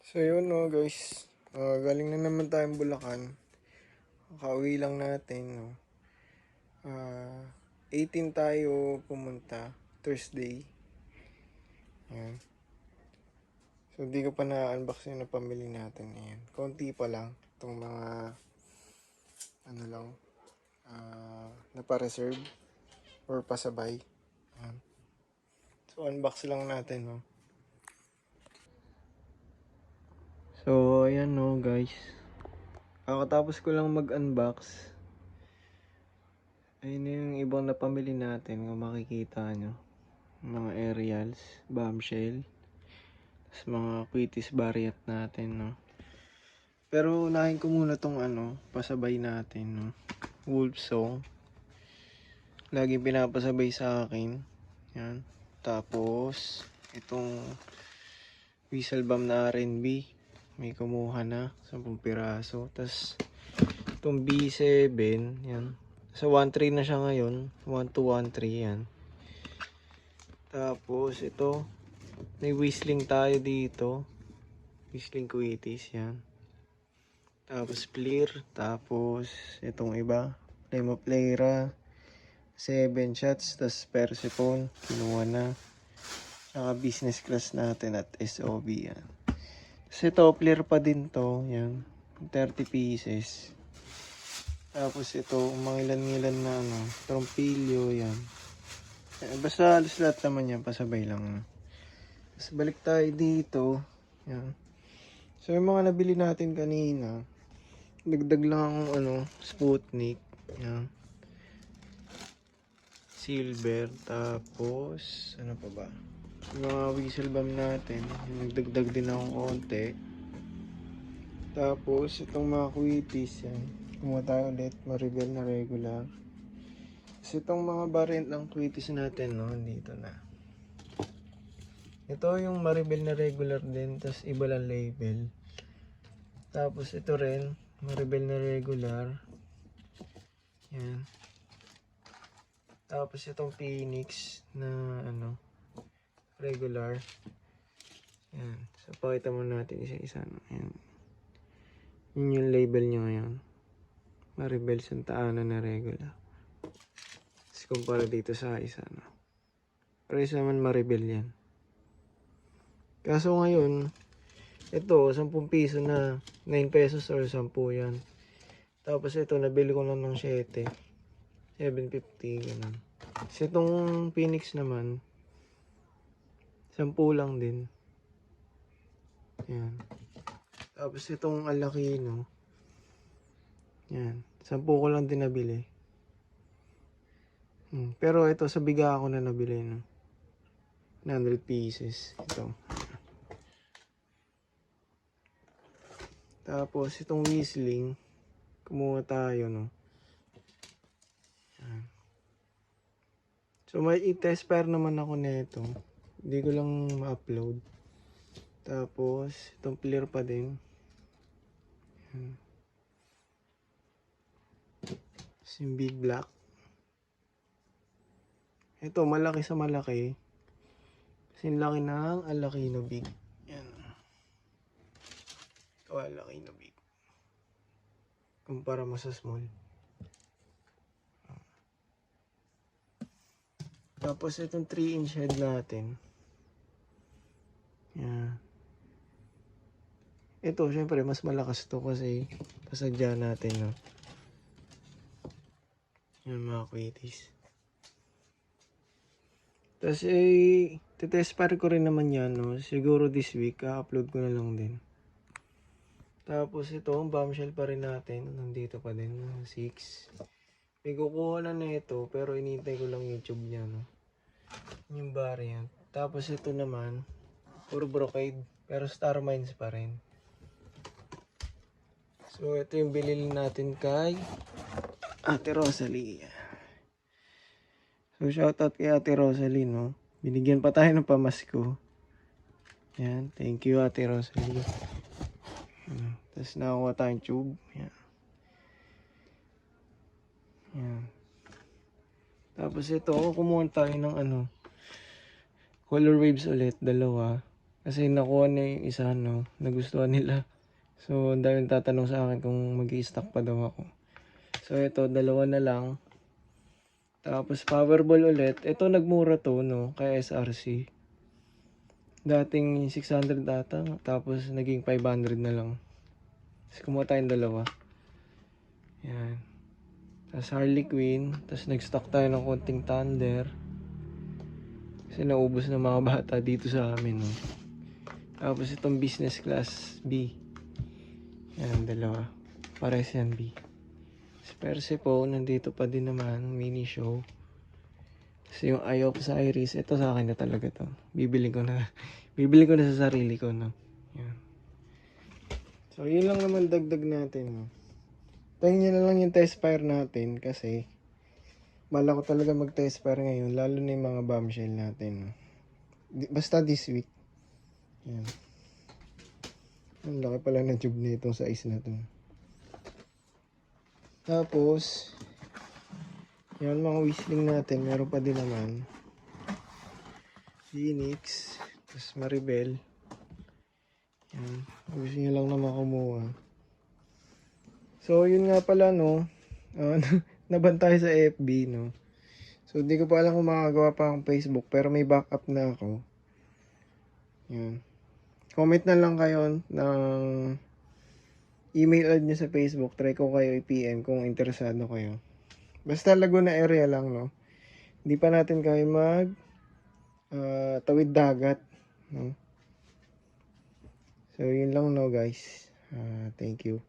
So yun no guys, galing na naman tayong Bulacan. Kakauwi lang natin no. 18 tayo pumunta, Thursday. Ayan. So di ko pa na-unbox yung napamili natin. Ayan. Konti pa lang. Itong mga ano lang, napa-reserve or pasabay. Ayan. So unbox lang natin no. So ayan no guys. Kakatapos ko lang mag-unbox. Ayun na yung ibang napamili natin kung makikita nyo. Mga aerials, bombshell, tapos mga quitis variant natin, no. Pero unahin ko muna tong pasabay natin, no. Wolf Song. Laging pinapasabay sa akin. Yan. Tapos, itong whistle bomb na R&B. May kumuha na, 10 piraso. Tapos, itong B7, yan. Sa 1.3 na siya ngayon. 1213, yan. Tapos, ito. May whistling tayo dito. Whistling quitis, yan. Tapos, clear. Tapos, itong iba. Lemopleira. 7 shots. Tapos, Persephone. Kinuha na. Saka business class natin at SOB, yan. Tapos, ito, clear pa din to. Yan. 30 pieces. Tapos, ito, umangilan-ngilan na, trompilyo, yan. Basta halos lahat naman yan, pasabay lang. Tapos balik tayo dito. Yan. So yung mga nabili natin kanina, dagdag lang akong Sputnik. Yan. Silver. Tapos, ano pa ba? Yung mga whistle bomb natin, nagdagdag din akong konti. Tapos, itong mga quitis, yan. Kumuha tayo ulit, ma-reveal na regular. Tapos itong mga variant ng quitis natin, no, dito na. Ito yung Maribel na regular din, tapos iba lang label. Tapos ito rin, Maribel na regular. Yan. Tapos itong Phoenix na regular. Yan. So pakita mo natin isa-isa. Yan. Yun yung label nyo ngayon. Maribel Santa Ana na regular. Tapos kumpara dito sa isa. Pares naman Maribel yan. Kaso ngayon, ito, 10 piso na, 9 pesos or 10 yan. Tapos ito, nabili ko lang ng 7. 7.50, ganun. Kasi itong Phoenix naman, 10 lang din. Yan. Tapos itong Alakino, yan, 10 ko lang din nabili. Pero ito, sa biga ako na nabili, no? 100 pieces. Ito. Tapos, itong whistling, kumuha tayo, no? Yan. So, may i-test pair naman ako nito. Hindi ko lang ma-upload. Tapos, itong clear pa din. Yan. Tapos, yung big black. Ito, malaki sa malaki. Kasi laki ng Alakino big. Yan. Ito, Alakino big. Kumpara mo sa small. Tapos itong 3-inch head natin. Yan. Ito, syempre, mas malakas to kasi pasadya natin, no? Yan, mga quitis. Tapos, titest pair ko rin naman yan, no? Siguro this week, upload ko na lang din. Tapos, ito, bombshell pa rin natin. Nandito pa din, 6. May kukuha na ito, pero inintay ko lang YouTube niya, no? Yung variant. Tapos, ito naman, puro brocade, pero Star Mines pa rin. So, ito yung bilhin natin kay Ate Rosalie. So, shoutout kay Ate Rosalie, no? Binigyan pa tayo ng pamasko. Yan, thank you Ate Rosalie. Tapos nakakuha tayong tube. Yan. Yan. Tapos ito, kumuha tayo ng color waves ulit, dalawa. Kasi nakuha na yung isa, no, nagustuhan nila. So, ang daming tatanong sa akin kung mag-i-stock pa daw ako. So, ito, dalawa na lang. Tapos, Powerball ulit. Ito, nagmura to, no, kay SRC. Dating 600 data, tapos naging 500 na lang. Tapos, kumuha tayong dalawa. Yan. Tapos, Harley Quinn. Tapos, nag-stock tayo ng konting Thunder. Kasi naubos ng mga bata dito sa amin, no. Tapos, itong business class B. Yan, dalawa. Pares yan, B. Persephone, nandito pa din naman, mini show. Kasi yung Eye of Osiris, ito sa akin na talaga to. Bibili ko na. Bibili ko na sa sarili ko, no. Yan. So, yun lang naman dagdag natin, no. Tayo nyo na lang yung test fire natin kasi bala ko talaga mag-test fire ngayon, lalo na yung mga bombshell natin, no. Basta this week. Yan. Ang laki pala ng tube na itong size na to. Tapos, yan mga whistling natin, meron pa din naman. Phoenix, tapos Maribel. Yan, gusto nyo lang naman kumuha. So, yun nga pala, no. Nabantay sa FB, no. So, di ko pa alam kung makagawa pa akong Facebook, pero may backup na ako. Yan. Comment na lang kayo ng email ad nyo sa Facebook. Try ko kayo i-PM kung interesado kayo. Basta Laguna area lang, no. Hindi pa natin kaya tawid dagat, no. So, yun lang, no, guys. Thank you.